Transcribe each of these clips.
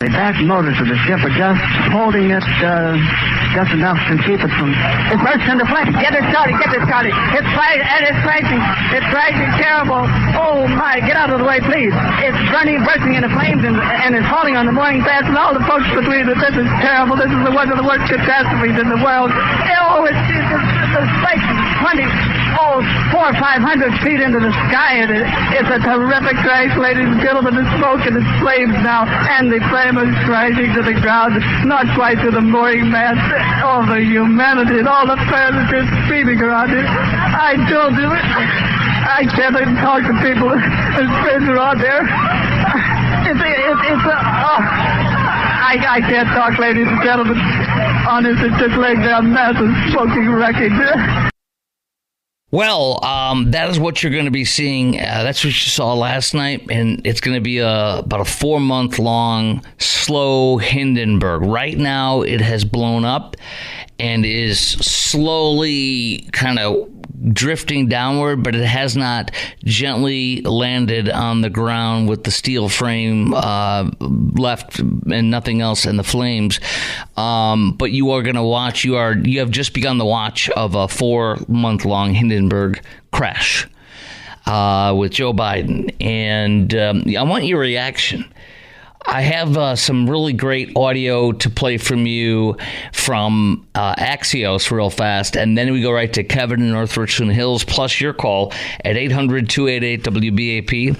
The back motors of the ship are just holding it just enough to keep it from... It bursts into flames. Get it started. It's crashing. It's crashing terrible. Oh, my. Get out of the way, please. It's bursting into flames, and it's falling on the mooring fast, and all the folks between it. This is terrible. This is one of the worst catastrophes in the world. Oh, it's like 400 or 500 feet into the sky, and it's a terrific crash, ladies and gentlemen. It's smoke and it's flames now, and the flame is crashing to the ground, not quite to the mooring mast. All the humanity and all the furniture screaming around it. I told you, I can't even talk to people. There's friends around there. I can't talk, ladies and gentlemen. Honest, it's just laying down massive smoking wreckage. Well, that is what you're going to be seeing. That's what you saw last night, and it's going to be about a 4-month-long slow Hindenburg. Right now, it has blown up and is slowly kind of drifting downward, but it has not gently landed on the ground with the steel frame left and nothing else in the flames. But you are going to watch. You have just begun the watch of a 4-month-long Hindenburg crash with Joe Biden, and I want your reaction. I have some really great audio to play from you from Axios real fast, and then we go right to Kevin in North Richland Hills, plus your call at 800-288-WBAP,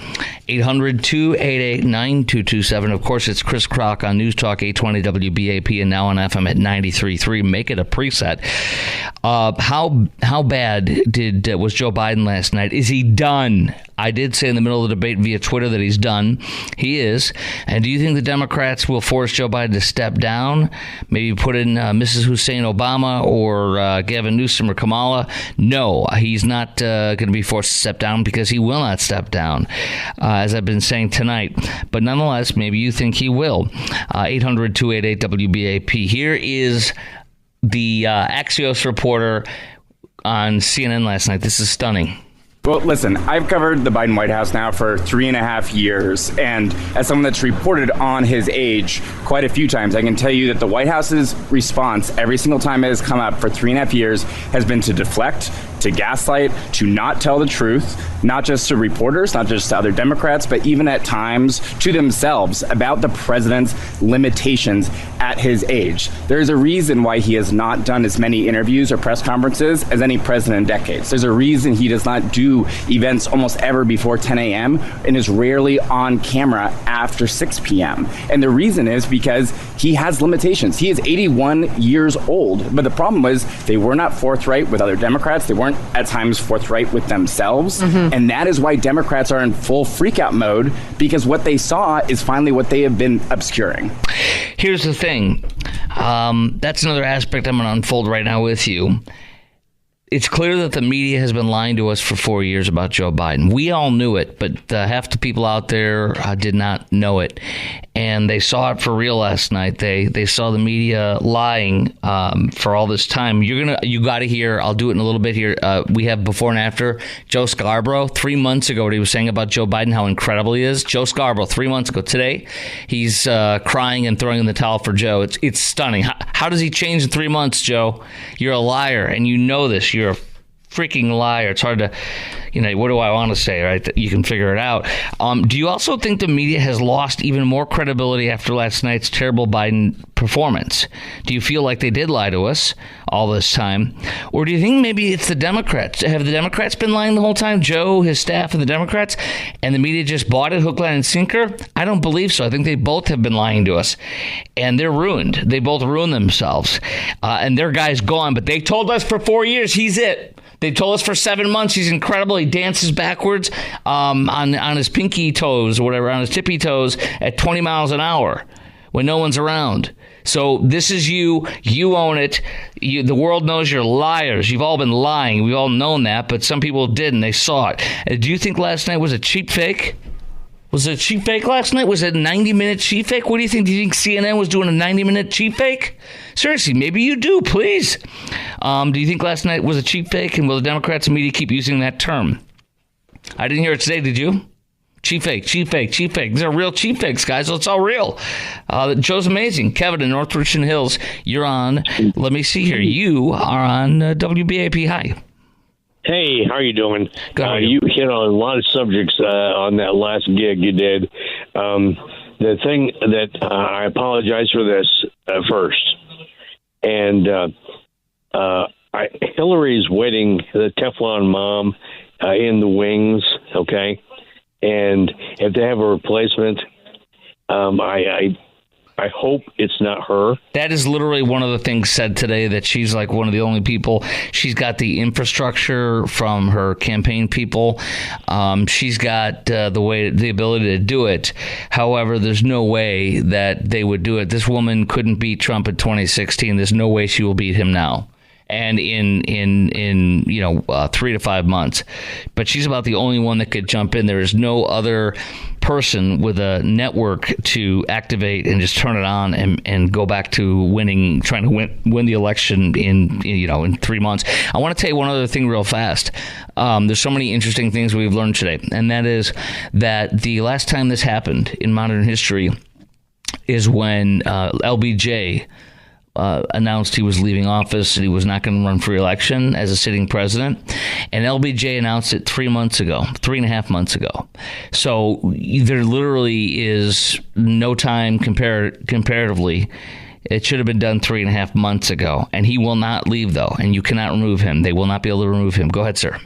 800-288-9227. Of course, it's Chris Crock on News Talk 820 WBAP and now on FM at 93.3. Make it a preset. How bad was Joe Biden last night? Is he done? I did say in the middle of the debate via Twitter that he's done. He is. And do you think the Democrats will force Joe Biden to step down? Maybe put in Mrs. Hussein Obama or Gavin Newsom or Kamala? No, he's not going to be forced to step down because he will not step down, as I've been saying tonight. But nonetheless, maybe you think he will. 800-288-WBAP. Here is the Axios reporter on CNN last night. This is stunning. Well, listen, I've covered the Biden White House now for 3.5 years, and as someone that's reported on his age quite a few times, I can tell you that the White House's response every single time it has come up for 3.5 years has been to deflect, to gaslight, to not tell the truth, not just to reporters, not just to other Democrats, but even at times to themselves about the president's limitations at his age. There's a reason why he has not done as many interviews or press conferences as any president in decades. There's a reason he does not do events almost ever before 10 a.m. and is rarely on camera after 6 p.m. And the reason is because he has limitations. He is 81 years old. But the problem was they were not forthright with other Democrats. They weren't at times forthright with themselves. Mm-hmm. And that is why Democrats are in full freakout mode, because what they saw is finally what they have been obscuring. Here's the thing. That's another aspect I'm going to unfold right now with you. It's clear that the media has been lying to us for 4 years about Joe Biden. We all knew it, but half the people out there did not know it. And they saw it for real last night. They saw the media lying for all this time. You got to hear, I'll do it in a little bit here. We have before and after Joe Scarborough 3 months ago, what he was saying about Joe Biden, how incredible he is. Joe Scarborough 3 months ago. Today, he's crying and throwing in the towel for Joe. It's stunning. How does he change in 3 months, Joe? You're a liar, and you know this. You're a freaking liar. It's hard to, what do I want to say, right? You can figure it out. Do you also think the media has lost even more credibility after last night's terrible Biden performance? Do you feel like they did lie to us all this time? Or do you think maybe it's the Democrats? Have the Democrats been lying the whole time? Joe, his staff, and the Democrats? And the media just bought it hook, line, and sinker? I don't believe so. I think they both have been lying to us. And they're ruined. They both ruined themselves. And their guy's gone. But they told us for 4 years he's it. They told us for 7 months he's incredible. He dances backwards on his pinky toes or whatever, on his tippy toes at 20 miles an hour when no one's around. So this is you. You own it. The world knows you're liars. You've all been lying. We've all known that, but some people didn't. They saw it. Do you think last night was a cheap fake? Was it a cheap fake last night? Was it a 90-minute cheap fake? What do you think? Do you think CNN was doing a 90-minute cheap fake? Seriously, maybe you do, please. Do you think last night was a cheap fake? And will the Democrats and media keep using that term? I didn't hear it today, did you? Cheap fake. These are real cheap fakes, guys. It's all real. Joe's amazing. Kevin in North Richmond Hills, you're on. Let me see here. You are on WBAP. Hi. Hey, how are you doing? Good. You hit on a lot of subjects on that last gig you did. The thing that I apologize for this first. And Hillary's waiting, the Teflon mom in the wings, okay? And if they have a replacement, I hope it's not her. That is literally one of the things said today, that she's like one of the only people. She's got the infrastructure from her campaign people. She's got the ability to do it. However, there's no way that they would do it. This woman couldn't beat Trump in 2016. There's no way she will beat him now. And in 3 to 5 months. But she's about the only one that could jump in. There is no other person with a network to activate and just turn it on and go back to trying to win the election in 3 months. I want to tell you one other thing real fast. There's so many interesting things we've learned today, and that is that the last time this happened in modern history is when LBJ announced he was leaving office and he was not going to run for election as a sitting president. And LBJ announced it 3.5 months ago. So there literally is no time comparatively. It should have been done 3.5 months ago. And he will not leave, though. And you cannot remove him. They will not be able to remove him. Go ahead, sir.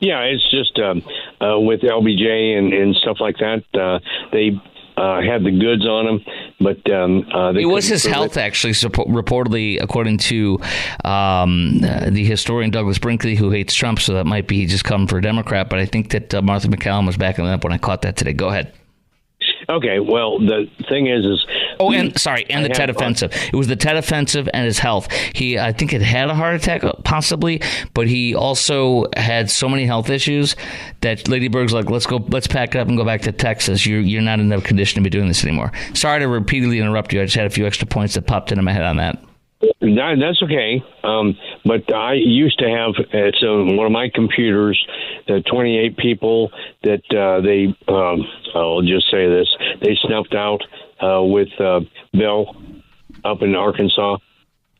Yeah, it's just with LBJ and stuff like that, they had the goods on him, but it was his health, actually, reportedly, according to the historian Douglas Brinkley, who hates Trump, so that might be he just come for a Democrat, but I think that Martha McCallum was backing that up when I caught that today. Go ahead. Okay, well, the thing is the Tet Offensive. It was the Tet Offensive and his health. He, I think, had a heart attack, possibly, but he also had so many health issues that Lady Berg's like, let's pack it up and go back to Texas. You're not in the condition to be doing this anymore. Sorry to repeatedly interrupt you. I just had a few extra points that popped into my head on that. That's okay. But I used to have, one of my computers, 28 people that I'll just say this, they snuffed out with Bill up in Arkansas.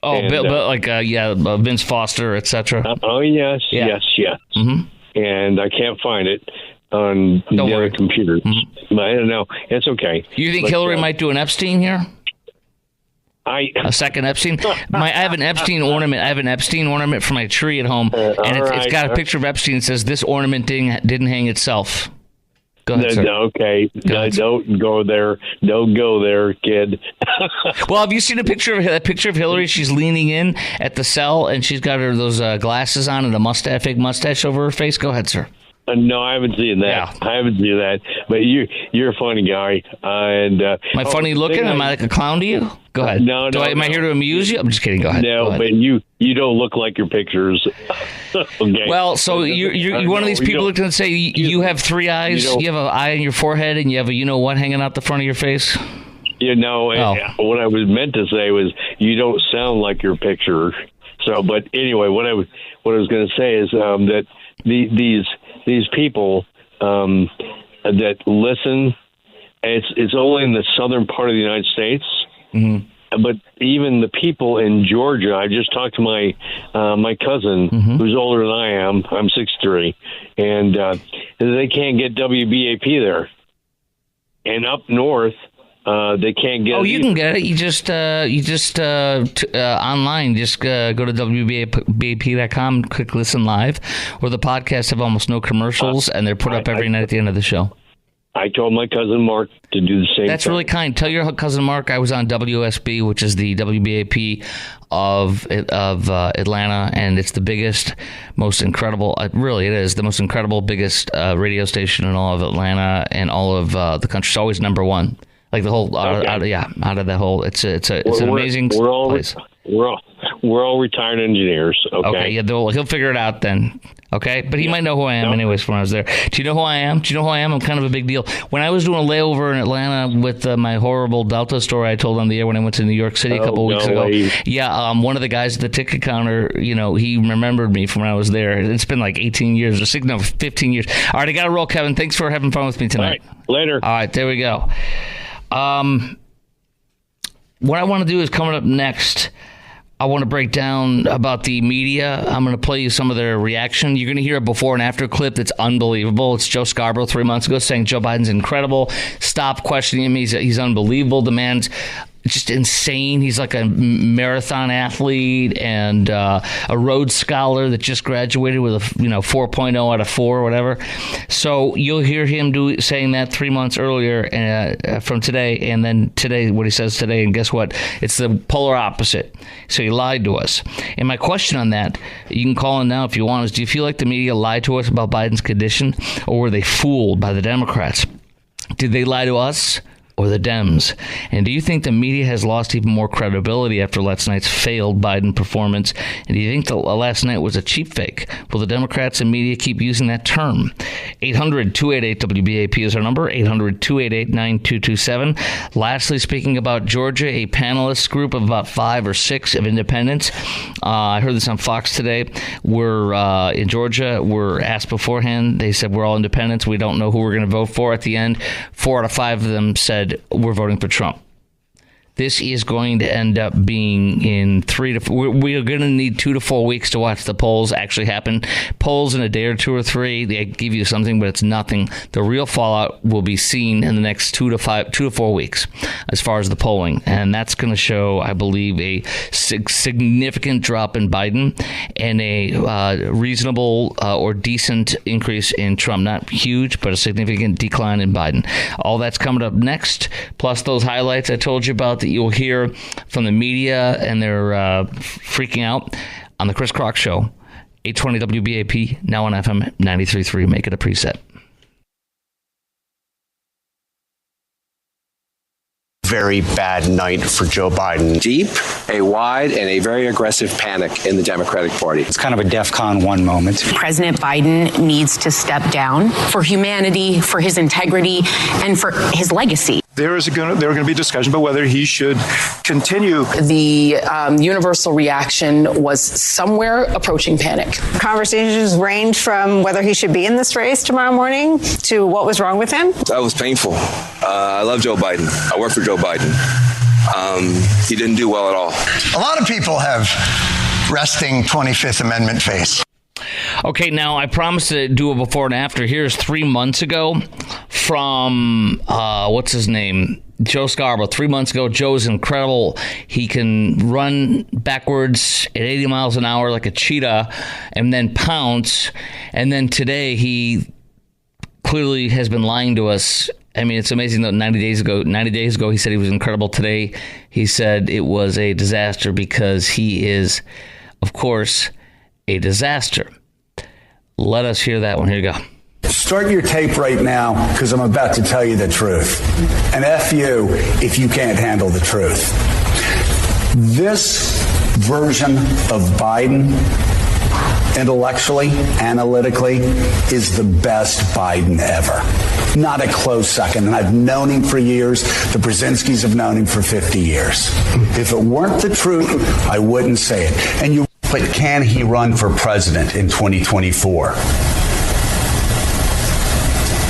Oh, and, Bill, Vince Foster, etc. Yes. Mm-hmm. And I can't find it on the other computers. Mm-hmm. But I don't know. It's okay. You think Hillary might do an Epstein here? A second Epstein. I have an Epstein ornament. I have an Epstein ornament for my tree at home, and it's got a picture of Epstein. It says this ornament didn't hang itself. Go ahead, sir. Okay, don't go there. Don't go there, kid. Well, have you seen a picture of Hillary? She's leaning in at the cell, and she's got those glasses on and a fake mustache over her face. Go ahead, sir. No, I haven't seen that. Yeah. I haven't seen that. But you're a funny guy. And am I funny looking? Am I like a clown to you? Go ahead. No. Am I here to amuse you? I'm just kidding. Go ahead. No, but you don't look like your pictures. Okay. Well, so you're one of these people that can say you have three eyes. You have an eye on your forehead, and you have a hanging out the front of your face. What I was meant to say was you don't sound like your picture. So, but anyway, what I was going to say is that these people that listen, it's only in the southern part of the United States. Mm-hmm. But even the people in Georgia, I just talked to my cousin, mm-hmm. who's older than I am. I'm 63, and they can't get WBAP there. And up north, they can't get. Oh, you can get it. You just online. Just go to WBAP.com, click listen live, where the podcasts have almost no commercials, and they're put up every night at the end of the show. I told my cousin Mark to do the same. That's really kind. Tell your cousin Mark I was on WSB, which is the WBAP of Atlanta, and it's the biggest, most incredible. Really, it is the most incredible, biggest radio station in all of Atlanta and all of the country. It's always number one. Like the whole, out of that whole, it's an amazing place. We're we're all retired engineers. Okay. Yeah, he'll figure it out then. Okay, but he might know who I am anyways when I was there. Do you know who I am? I'm kind of a big deal. When I was doing a layover in Atlanta with my horrible Delta story I told on the air when I went to New York City a couple weeks ago. Yeah, one of the guys at the ticket counter, he remembered me from when I was there. It's been like 18 years or 15 years. All right, I got to roll, Kevin. Thanks for having fun with me tonight. All right, later. All right, there we go. What I want to do is coming up next, I want to break down about the media. I'm going to play you some of their reaction. You're going to hear a before and after clip that's unbelievable. It's Joe Scarborough 3 months ago saying Joe Biden's incredible. Stop questioning him. He's unbelievable. The man's just insane. He's like a marathon athlete and a Rhodes Scholar that just graduated with a 4.0 out of 4 or whatever. So you'll hear him saying that 3 months earlier from today, and then today what he says today. And guess what? It's the polar opposite. So he lied to us. And my question on that, you can call in now if you want, is do you feel like the media lied to us about Biden's condition, or were they fooled by the Democrats? Did they lie to us or the Dems? And do you think the media has lost even more credibility after last night's failed Biden performance? And do you think last night was a cheap fake? Will the Democrats and media keep using that term? 800-288-WBAP is our number, 800-288-9227. Lastly, speaking about Georgia, a panelist group of about 5 or 6 of independents, I heard this on Fox today, in Georgia, were asked beforehand. They said, we're all independents. We don't know who we're going to vote for. At the end, 4 out of 5 of them said, we're voting for Trump. This is going to end up being in 3 to 4. We are going to need 2 to 4 weeks to watch the polls actually happen. Polls in a day or 2 or 3, they give you something, but it's nothing. The real fallout will be seen in the next 2 to 4 weeks as far as the polling. And that's going to show, I believe, a significant drop in Biden and a reasonable or decent increase in Trump. Not huge, but a significant decline in Biden. All that's coming up next, plus those highlights I told you about that you'll hear from the media, and they're freaking out on the Chris Crock Show. 820 WBAP, now on FM 93.3. Make it a preset. Very bad night for Joe Biden. Deep, a wide, and a very aggressive panic in the Democratic Party. It's kind of a DEFCON 1 moment. President Biden needs to step down for humanity, for his integrity, and for his legacy. There are going to be discussion about whether he should continue. The universal reaction was somewhere approaching panic. Conversations range from whether he should be in this race tomorrow morning to what was wrong with him. That was painful. I love Joe Biden. I work for Joe Biden. He didn't do well at all. A lot of people have resting 25th Amendment face. Okay, now I promised to do a before and after. Here's 3 months ago from, what's his name? Joe Scarborough. 3 months ago, Joe's incredible. He can run backwards at 80 miles an hour like a cheetah and then pounce. And then today, he clearly has been lying to us. I mean, it's amazing that 90 days ago, he said he was incredible. Today, he said it was a disaster because he is, of course, a disaster. Let us hear that one. Here you go. Start your tape right now, because I'm about to tell you the truth. And F you if you can't handle the truth. This version of Biden, intellectually, analytically, is the best Biden ever. Not a close second. And I've known him for years. The Brzezinskis have known him for 50 years. If it weren't the truth, I wouldn't say it. But can he run for president in 2024?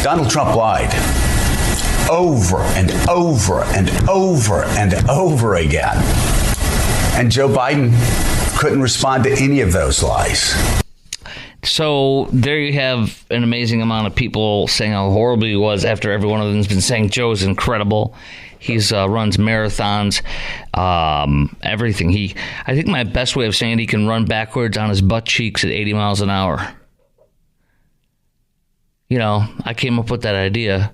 Donald Trump lied over and over and over and over again. And Joe Biden couldn't respond to any of those lies. So there you have an amazing amount of people saying how horrible he was after every one of them has been saying Joe's incredible. He's runs marathons, everything. I think my best way of saying he can run backwards on his butt cheeks at 80 miles an hour. You know, I came up with that idea.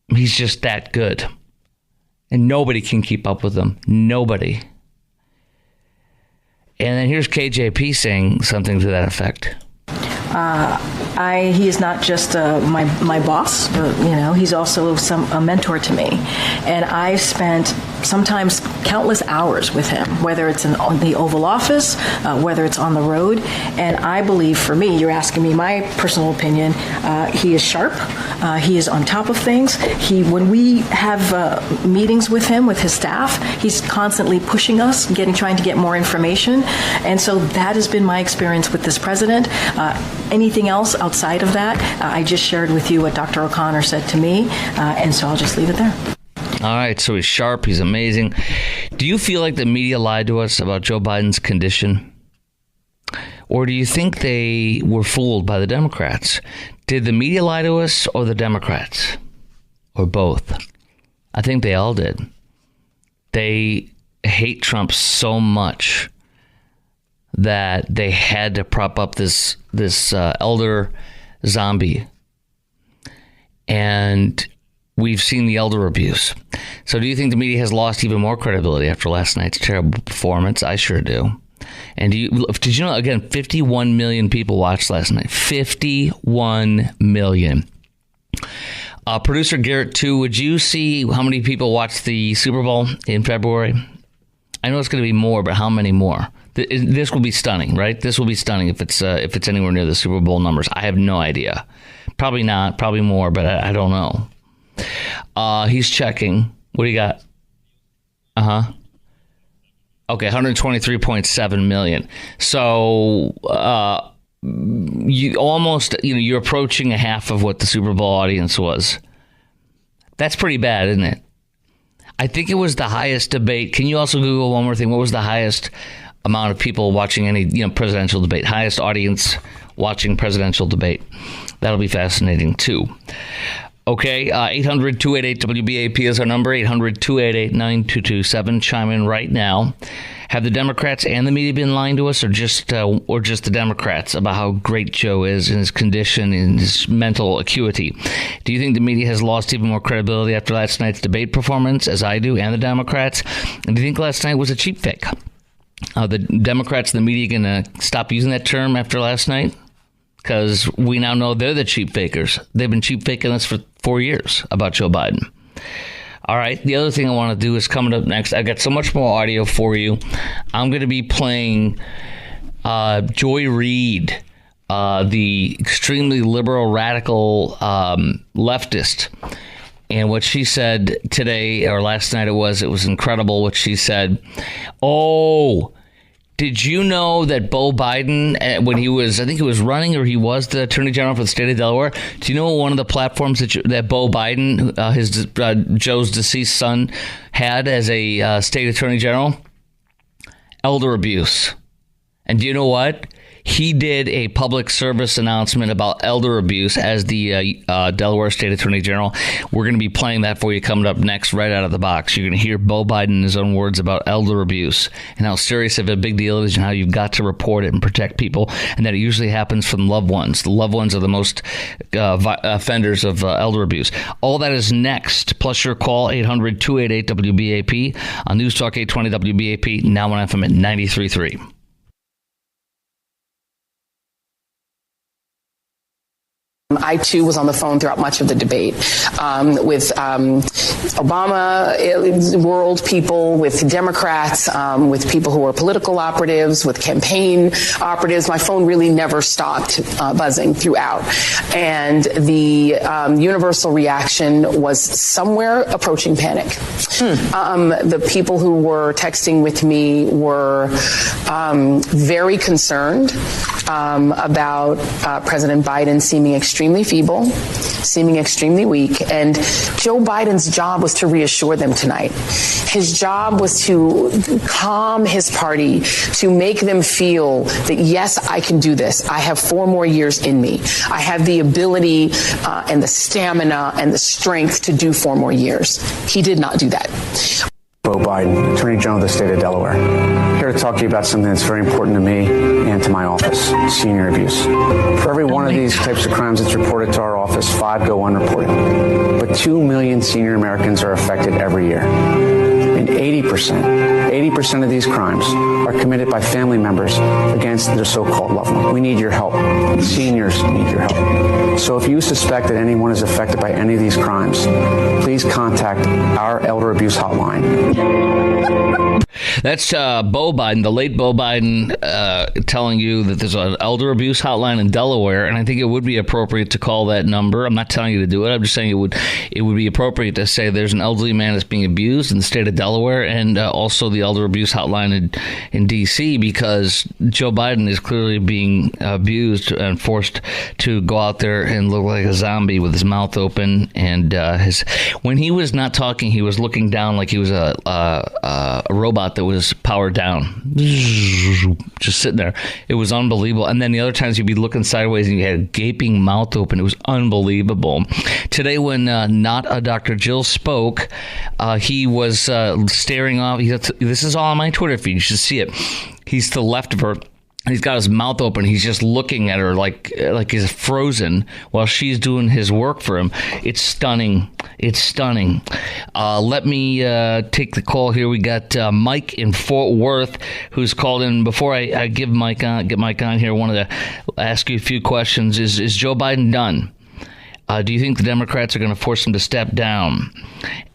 He's just that good. And nobody can keep up with him. Nobody. And then here's KJP saying something to that effect. He is not just my boss, but, he's also a mentor to me. And I've spent sometimes countless hours with him, whether it's in the Oval Office, whether it's on the road. And I believe, for me, you're asking me my personal opinion, he is sharp. He is on top of things. When we have meetings with him, with his staff, he's constantly pushing us, trying to get more information. And so that has been my experience with this president. Anything else outside of that, I just shared with you what Dr. O'Connor said to me, and so I'll just leave it there. All right, so he's sharp, he's amazing. Do you feel like the media lied to us about Joe Biden's condition? Or do you think they were fooled by the Democrats? Did the media lie to us or the Democrats? Or both? I think they all did. They hate Trump so much that they had to prop up this elder zombie. And we've seen the elder abuse. So do you think the media has lost even more credibility after last night's terrible performance? I sure do. And did you know, again, 51 million people watched last night. 51 million. Producer Garrett, too, would you see how many people watched the Super Bowl in February? I know it's going to be more, but how many more? This will be stunning, right? This will be stunning if it's anywhere near the Super Bowl numbers. I have no idea. Probably not. Probably more, but I don't know. He's checking. What do you got? Okay, 123.7 million. So you're approaching a half of what the Super Bowl audience was. That's pretty bad, isn't it? I think it was the highest debate. Can you also Google one more thing? What was the highest amount of people watching any presidential debate? Highest audience watching presidential debate. That'll be fascinating too. Okay, 800-288-WBAP is our number, 800-288-9227. Chime in right now. Have the Democrats and the media been lying to us, or just the Democrats about how great Joe is in his condition, in his mental acuity? Do you think the media has lost even more credibility after last night's debate performance, as I do, and the Democrats? And do you think last night was a cheap fake? The Democrats and the media going to stop using that term after last night? Because we now know they're the cheap fakers. They've been cheap faking us for 4 years about Joe Biden. All right. The other thing I want to do is coming up next. I got so much more audio for you. I'm going to be playing Joy Reid, the extremely liberal, radical leftist. And what she said today, or last night it was incredible what she said. Oh, did you know that Beau Biden, when he was, I think he was running, or he was the Attorney General for the state of Delaware, do you know one of the platforms that Beau Biden, Joe's deceased son, had as a state Attorney General? Elder abuse. And do you know what? He did a public service announcement about elder abuse as the Delaware State Attorney General. We're going to be playing that for you coming up next, right out of the box. You're going to hear Beau Biden in his own words about elder abuse and how serious of a big deal it is and how you've got to report it and protect people, and that it usually happens from loved ones. The loved ones are the most offenders of elder abuse. All that is next, plus your call, 800-288-WBAP on News Talk 820 WBAP, now on FM at 93.3. I, too, was on the phone throughout much of the debate with Obama world people, with Democrats, with people who were political operatives, with campaign operatives. My phone really never stopped buzzing throughout. And the universal reaction was somewhere approaching panic. The people who were texting with me were very concerned about President Biden seeming extremely feeble, seeming extremely weak. And Joe Biden's job was to reassure them tonight. His job was to calm his party, to make them feel that, yes, I can do this. I have 4 more years in me. I have the ability and the stamina and the strength to do 4 more years. He did not do that. Beau Biden, Attorney General of the state of Delaware. Here to talk to you about something that's very important to me and to my office, senior abuse. For every one of these types of crimes that's reported to our office, 5 go unreported. But 2 million senior Americans are affected every year. And 80% 80% of these crimes are committed by family members against their so-called loved one. We need your help. Seniors need your help. So if you suspect that anyone is affected by any of these crimes, please contact our elder abuse hotline. That's Beau Biden, the late Beau Biden, telling you that there's an elder abuse hotline in Delaware, and I think it would be appropriate to call that number. I'm not telling you to do it. I'm just saying it would be appropriate to say there's an elderly man that's being abused in the state of Delaware, and also the elder abuse hotline in D.C., because Joe Biden is clearly being abused and forced to go out there and look like a zombie with his mouth open, and when he was not talking, he was looking down like he was a robot that was powered down, just sitting there. It was unbelievable. And then the other times you'd be looking sideways and you had a gaping mouth open. It was unbelievable. Today, when not a Dr. Jill spoke, he was staring off. This is all on my Twitter feed. You should see it. He's to the left of her. He's got his mouth open. He's just looking at her like he's frozen while she's doing his work for him. It's stunning. It's stunning. Let me take the call here. We got Mike in Fort Worth who's called in. Before I get Mike on here, I wanted to ask you a few questions. Is Joe Biden done? Do you think the Democrats are going to force him to step down?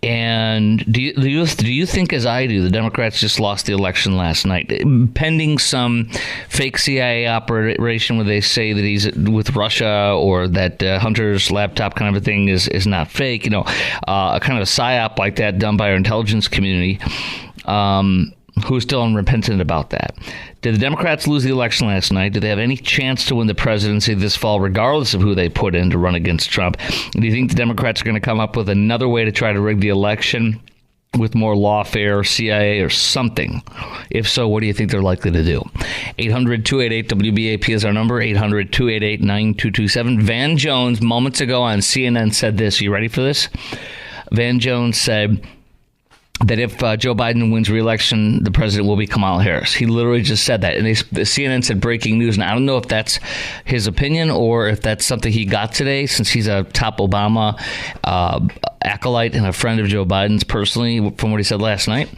And do you think, as I do, the Democrats just lost the election last night, pending some fake CIA operation where they say that he's with Russia, or that Hunter's laptop kind of a thing is not fake? A kind of a psyop like that done by our intelligence community, who's still unrepentant about that. Did the Democrats lose the election last night? Do they have any chance to win the presidency this fall, regardless of who they put in to run against Trump? Do you think the Democrats are going to come up with another way to try to rig the election with more lawfare, CIA, or something? If so, what do you think they're likely to do? 800-288-WBAP is our number, 800-288-9227. Van Jones, moments ago on CNN, said this. Are you ready for this? Van Jones said that if Joe Biden wins re-election, the president will be Kamala Harris. He literally just said that. And CNN said breaking news. And I don't know if that's his opinion or if that's something he got today, since he's a top Obama acolyte and a friend of Joe Biden's personally, from what he said last night.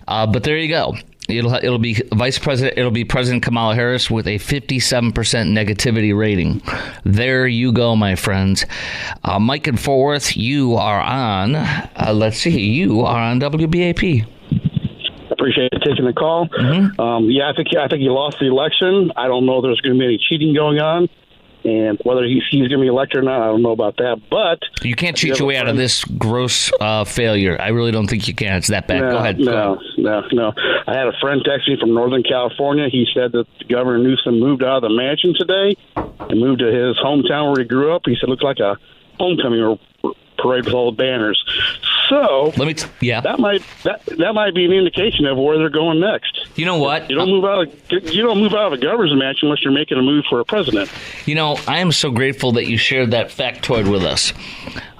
But there you go. It'll be Vice President. It'll be President Kamala Harris with a 57% negativity rating. There you go, my friends. Mike in Fort Worth, you are on. You are on WBAP. Appreciate you taking the call. Mm-hmm. I think he lost the election. I don't know if there's going to be any cheating going on. And whether he's going to be elected or not, I don't know about that. But you can't cheat your way out of this gross failure. I really don't think you can. It's that bad. Go ahead. No. I had a friend text me from Northern California. He said that Governor Newsom moved out of the mansion today and moved to his hometown where he grew up. He said it looked like a homecoming parade with all the banners. So that might be an indication of where they're going next. You know what? You don't move out of a governor's mansion unless you're making a move for a president. I am so grateful that you shared that factoid with us.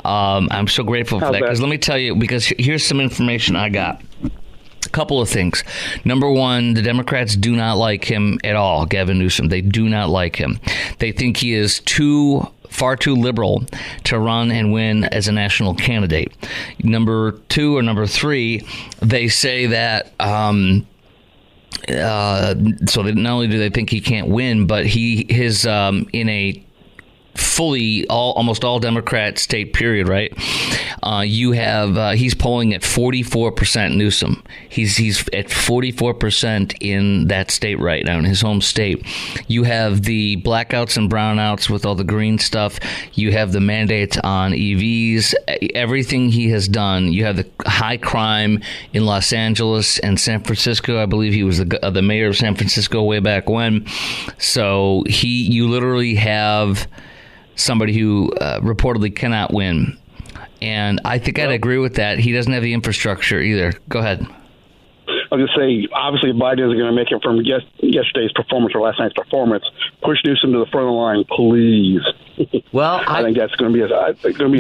I'm so grateful for that, because let me tell you, because here's some information I got. A couple of things. Number one, the Democrats do not like him at all, Gavin Newsom. They do not like him. They think he is far too liberal to run and win as a national candidate. Number two, or number three, they say that so that not only do they think he can't win, but his in a fully almost all Democrat state period, right? You have he's polling at 44%. Newsom, he's at 44% in that state right now, in his home state. You have the blackouts and brownouts with all the green stuff. You have the mandates on EVs. Everything he has done. You have the high crime in Los Angeles and San Francisco. I believe he was the mayor of San Francisco way back when. So you literally have somebody who reportedly cannot win. And I think I'd agree with that. He doesn't have the infrastructure either. Go ahead. I'll just say, obviously, Biden isn't going to make it from yesterday's performance or last night's performance. Push Newsom to the front of the line, please. Well, I think that's going to be a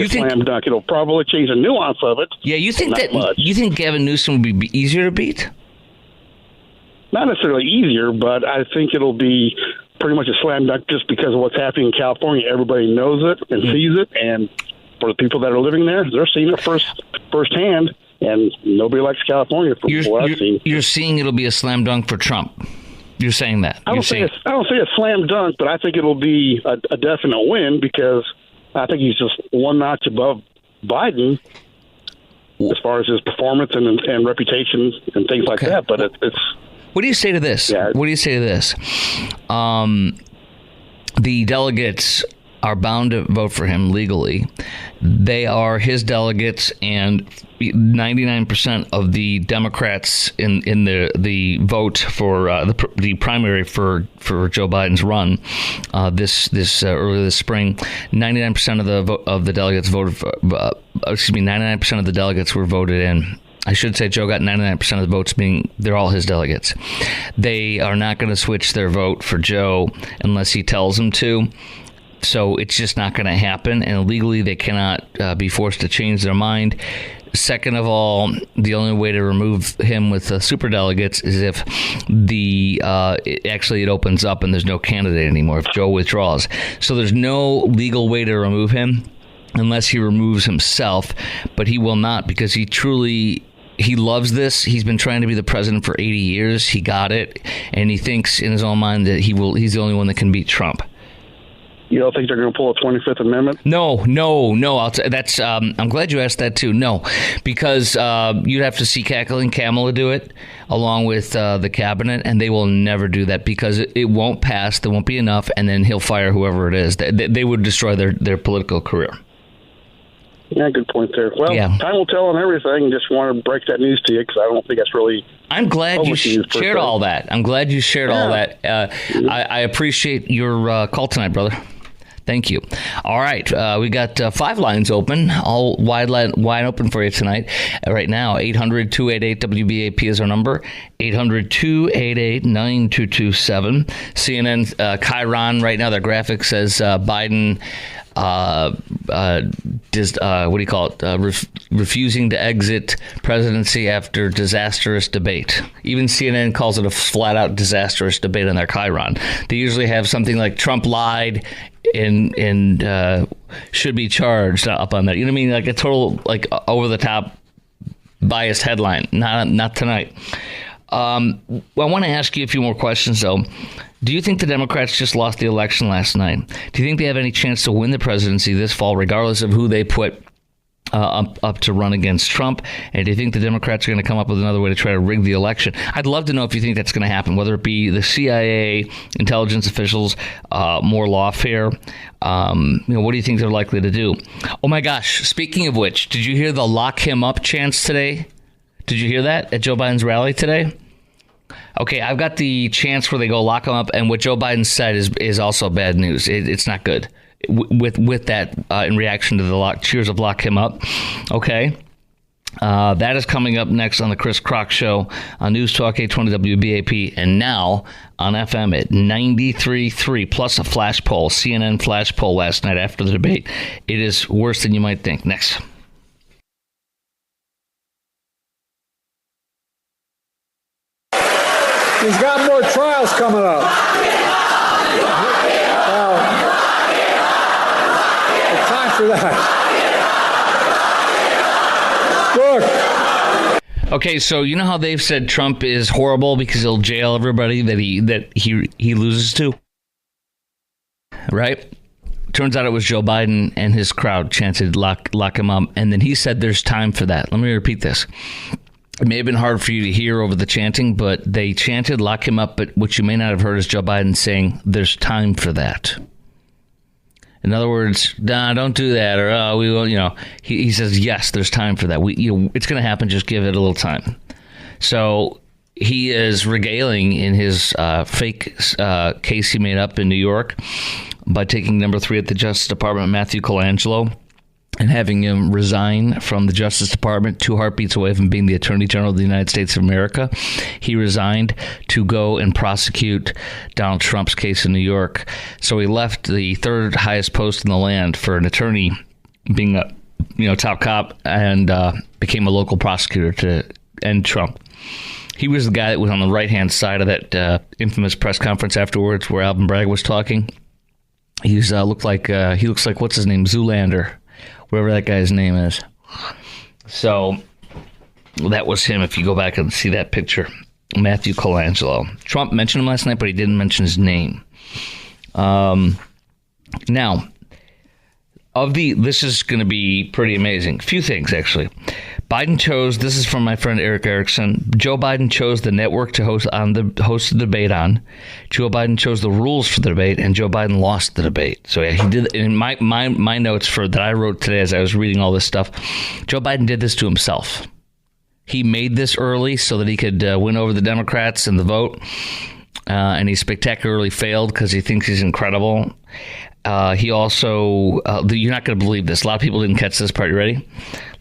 slam dunk. It'll probably change the nuance of it. Yeah, you think you think Gavin Newsom would be easier to beat? Not necessarily easier, but I think it'll be pretty much a slam dunk just because of what's happening in California. Everybody knows it and sees it, and for the people that are living there, they're seeing it firsthand. and nobody likes California from what I've seen. You're seeing it'll be a slam dunk for Trump. You're saying that. I don't say a slam dunk, but I think it'll be a definite win because I think he's just one notch above Biden as far as his performance and reputation and things like that. But it's. What do you say to this? Yeah. What do you say to this? The delegates are bound to vote for him legally. They are his delegates, and 99% of the Democrats in the vote for the primary for Joe Biden's run earlier this spring, 99% of the delegates voted for. 99% of the delegates were voted in. I should say Joe got 99% of the votes, meaning they're all his delegates. They are not going to switch their vote for Joe unless he tells them to. So it's just not going to happen, and legally they cannot be forced to change their mind. Second of all, the only way to remove him with the superdelegates is if it opens up and there's no candidate anymore, if Joe withdraws. So there's no legal way to remove him unless he removes himself, but he will not, because he loves this. He's been trying to be the president for 80 years. He got it, and he thinks in his own mind that he's the only one that can beat Trump. You don't think they're going to pull a 25th Amendment? No. I'm glad you asked that too. No, because you'd have to see Kathleen Kamala do it along with the cabinet, and they will never do that because it won't pass. There won't be enough, and then he'll fire whoever it is. They would destroy their political career. Yeah, good point there. Well, time will tell on everything. Just want to break that news to you because I don't think that's really. I'm glad you shared all that. All that. I appreciate your call tonight, brother. Thank you. All right. We got 5 lines open, all wide open for you tonight. Right now, 800-288-WBAP is our number, 800-288-9227. CNN Chiron right now, their graphic says Biden, refusing to exit presidency after disastrous debate. Even CNN calls it a flat-out disastrous debate on their Chiron. They usually have something like Trump lied and should be charged up on that. You know what I mean? Like a total over-the-top biased headline. Not tonight. I want to ask you a few more questions, though. Do you think the Democrats just lost the election last night? Do you think they have any chance to win the presidency this fall, regardless of who they put up to run against Trump? And do you think the Democrats are going to come up with another way to try to rig the election? I'd love to know if you think that's going to happen, whether it be the CIA, intelligence officials, more lawfare. What do you think they're likely to do? Oh, my gosh. Speaking of which, did you hear the lock him up chants today? Did you hear that at Joe Biden's rally today? Okay, I've got the chants where they go lock him up, and what Joe Biden said is also bad news. It's not good. With that, in reaction to the cheers of lock him up. Okay. That is coming up next on the Chris Crock Show on News Talk 820 WBAP, and now on FM at 93.3, plus a flash poll, CNN flash poll last night after the debate. It is worse than you might think. Next. He's got more trials coming up. It's time for that. Look. Okay, so you know how they've said Trump is horrible because he'll jail everybody that he loses to, right? Turns out it was Joe Biden and his crowd chanted lock him up, and then he said there's time for that. Let me repeat this. It may have been hard for you to hear over the chanting, but they chanted lock him up, but what you may not have heard is Joe Biden saying there's time for that. In other words, nah, don't do that, or we will. He says yes, there's time for that. It's going to happen. Just give it a little time. So he is regaling in his fake case he made up in New York by taking number 3 at the Justice Department, Matthew Colangelo, and having him resign from the Justice Department 2 heartbeats away from being the Attorney General of the United States of America. He resigned to go and prosecute Donald Trump's case in New York. So he left the 3rd highest post in the land for an attorney, being a top cop, and became a local prosecutor to end Trump. He was the guy that was on the right-hand side of that infamous press conference afterwards where Alvin Bragg was talking. He looks like what's his name, Zoolander, whatever that guy's name is. So That was him, if you go back and see that picture. Matthew Colangelo. Trump mentioned him last night, but he didn't mention his name. Now, this is going to be pretty amazing. A few things, actually. Biden chose, this is from my friend Eric Erickson, Joe Biden chose the network to host the debate on. Joe Biden chose the rules for the debate, and Joe Biden lost the debate. So yeah, he did, in my notes that I wrote today as I was reading all this stuff, Joe Biden did this to himself. He made this early so that he could win over the Democrats in the vote, and he spectacularly failed because he thinks he's incredible. He also, you're not going to believe this. A lot of people didn't catch this part. You ready?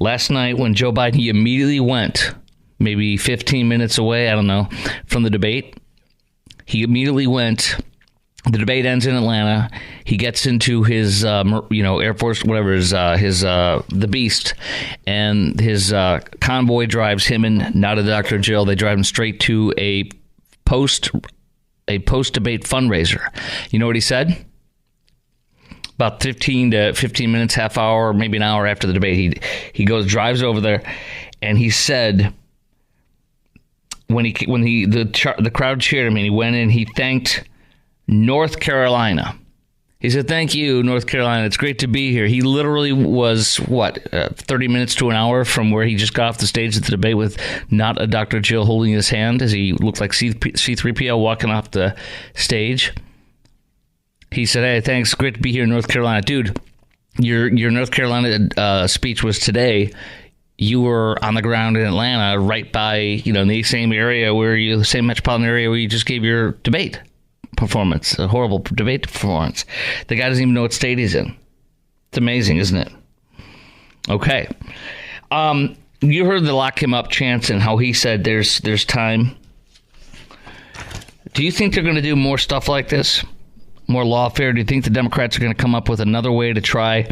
Last night when Joe Biden, he immediately went maybe 15 minutes away, I don't know, from the debate. He immediately went. The debate ends in Atlanta. He gets into his, Air Force, whatever, the Beast, and his convoy drives him and not a Dr. Jill. They drive him straight to a post-debate fundraiser. You know what he said? About 15 minutes, half hour, maybe an hour after the debate, he drives over there, and he said the crowd cheered him, and he went in, he thanked North Carolina. He said, "Thank you, North Carolina. It's great to be here." He literally was 30 minutes to an hour from where he just got off the stage at the debate with not a Dr. Jill holding his hand as he looked like C-3PO walking off the stage. He said, "Hey, thanks. Great to be here in North Carolina." Dude, your North Carolina speech was today. You were on the ground in Atlanta, right by, in the same metropolitan area where you just gave your debate performance, a horrible debate performance. The guy doesn't even know what state he's in. It's amazing, isn't it? Okay. You heard the lock him up chance and how he said there's time. Do you think they're going to do more stuff like this? More lawfare? Do you think the Democrats are going to come up with another way to try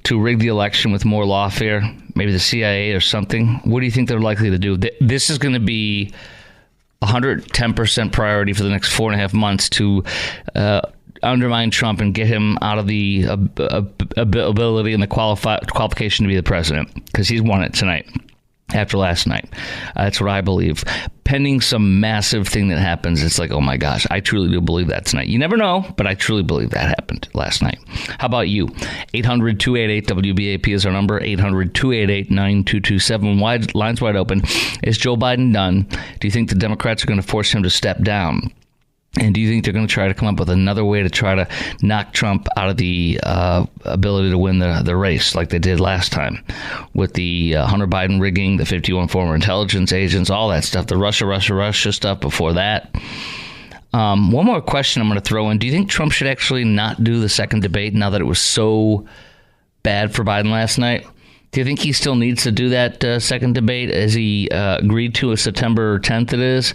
to rig the election with more lawfare? Maybe the CIA or something? What do you think they're likely to do? This is going to be 110% priority for the next 4.5 months to undermine Trump and get him out of the ability and the qualification to be the president, because he's won it tonight after last night. That's what I believe. Pending some massive thing that happens, it's like, oh my gosh, I truly do believe that tonight. You never know, but I truly believe that happened last night. How about you? 800-288-WBAP is our number. 800-288-9227. Lines wide open. Is Joe Biden done? Do you think the Democrats are going to force him to step down? And do you think they're going to try to come up with another way to try to knock Trump out of the ability to win the race like they did last time with the Hunter Biden rigging, the 51 former intelligence agents, all that stuff, the Russia stuff before that? One more question I'm going to throw in. Do you think Trump should actually not do the second debate now that it was so bad for Biden last night? Do you think he still needs to do that second debate as he agreed to September 10th it is?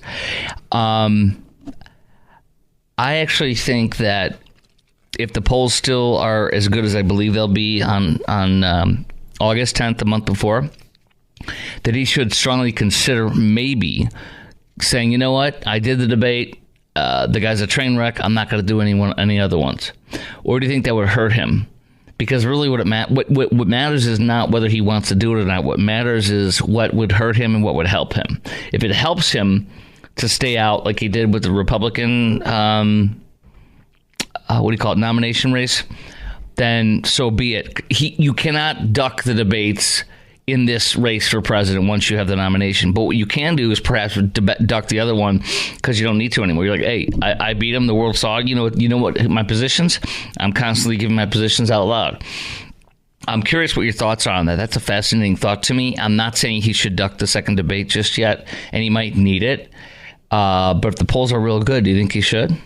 I actually think that if the polls still are as good as I believe they'll be on August 10th, the month before, that he should strongly consider maybe saying, you know what, I did the debate, the guy's a train wreck, I'm not going to do any other ones. Or do you think that would hurt him? Because really what matters is not whether he wants to do it or not. What matters is what would hurt him and what would help him. If it helps him to stay out like he did with the Republican, nomination race, then so be it. You cannot duck the debates in this race for president once you have the nomination. But what you can do is perhaps duck the other one because you don't need to anymore. You're like, hey, I beat him. The world saw it. You know what? My positions. I'm constantly giving my positions out loud. I'm curious what your thoughts are on that. That's a fascinating thought to me. I'm not saying he should duck the second debate just yet, and he might need it. But if the polls are real good, do you think he should?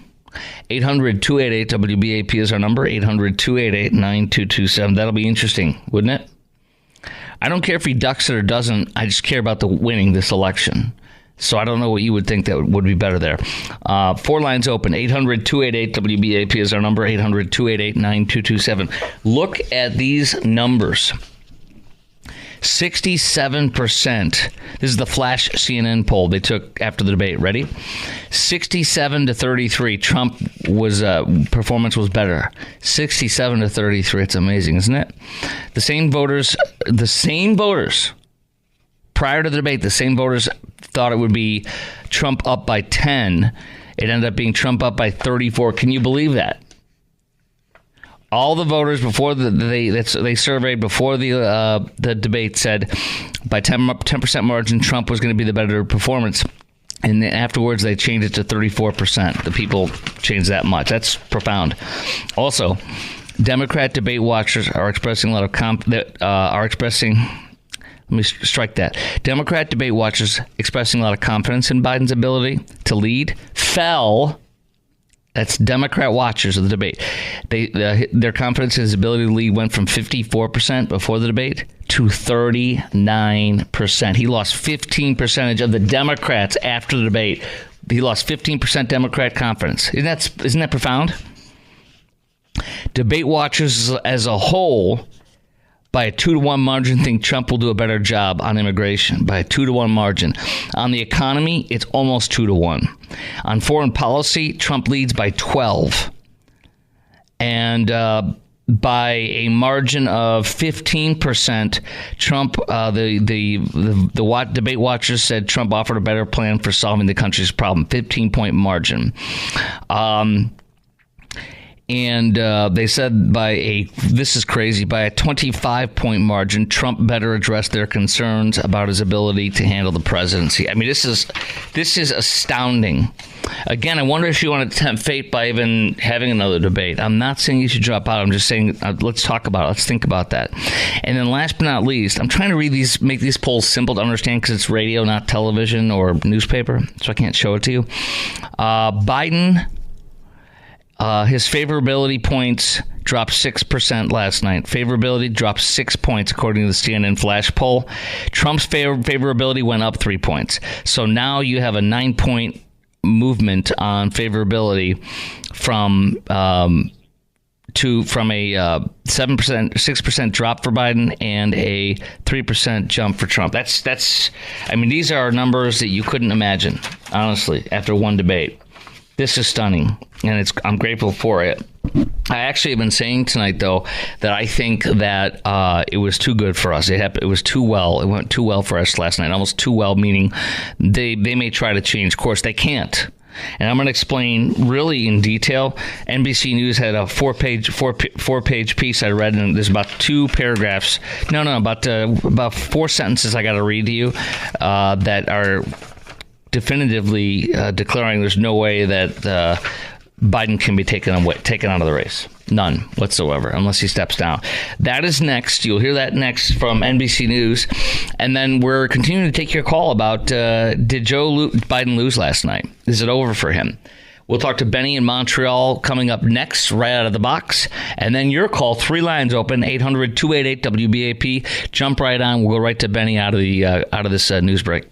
800-288-WBAP is our number. 800-288-9227. That'll be interesting, wouldn't it? I don't care if he ducks it or doesn't. I just care about the winning this election. So I don't know what you would think that would be better there. 4 lines open. 800-288-WBAP is our number. 800-288-9227. Look at these numbers. 67%. This is the Flash CNN poll they took after the debate. Ready? 67-33. Trump performance was better. 67-33. It's amazing, isn't it? The same voters Prior to the debate, the same voters thought it would be Trump up by 10. It ended up being Trump up by 34. Can you believe that? All the voters before they surveyed before the debate said by 10% margin Trump was going to be the better performance, and then afterwards they changed it to 34%. The people changed that much. That's profound. Also, Democrat debate watchers are expressing a lot of let me strike that. Democrat debate watchers expressing a lot of confidence in Biden's ability to lead fell. That's Democrat watchers of the debate. Their confidence in his ability to lead went from 54% before the debate to 39%. He lost 15% of the Democrats after the debate. He lost 15% Democrat confidence. Isn't that profound? Debate watchers as a whole, by a 2-to-1 margin, think Trump will do a better job on immigration. By a 2-to-1 margin. On the economy, it's almost 2-to-1. On foreign policy, Trump leads by 12. And by a margin of 15%, Trump, the debate watchers said Trump offered a better plan for solving the country's problem. 15-point margin. And they said this is crazy, by a 25-point margin, Trump better addressed their concerns about his ability to handle the presidency. I mean, this is astounding. Again, I wonder if you want to tempt fate by even having another debate. I'm not saying you should drop out. I'm just saying let's talk about it. Let's think about that. And then last but not least, I'm trying to make these polls simple to understand because it's radio, not television or newspaper, so I can't show it to you. Biden... his favorability points dropped 6% last night. Favorability dropped 6 points, according to the CNN Flash poll. Trump's favorability went up 3 points. So now you have a 9-point movement on favorability from a 6% drop for Biden and a 3% jump for Trump. These are numbers that you couldn't imagine, honestly, after one debate. This is stunning, and I'm grateful for it. I actually have been saying tonight, though, that I think that it was too good for us. It was too well. It went too well for us last night, almost too well, meaning they may try to change course. They can't. And I'm going to explain really in detail. NBC News had a four-page piece I read, and there's about 2 paragraphs. About 4 sentences I got to read to you that are definitively declaring there's no way that Biden can be taken out of the race. None whatsoever, unless he steps down. That is next. You'll hear that next from NBC News. And then we're continuing to take your call about did Joe Biden lose last night? Is it over for him? We'll talk to Benny in Montreal coming up next, right out of the box. And then your call, 3 lines open, 800-288-WBAP. Jump right on. We'll go right to Benny out of this news break.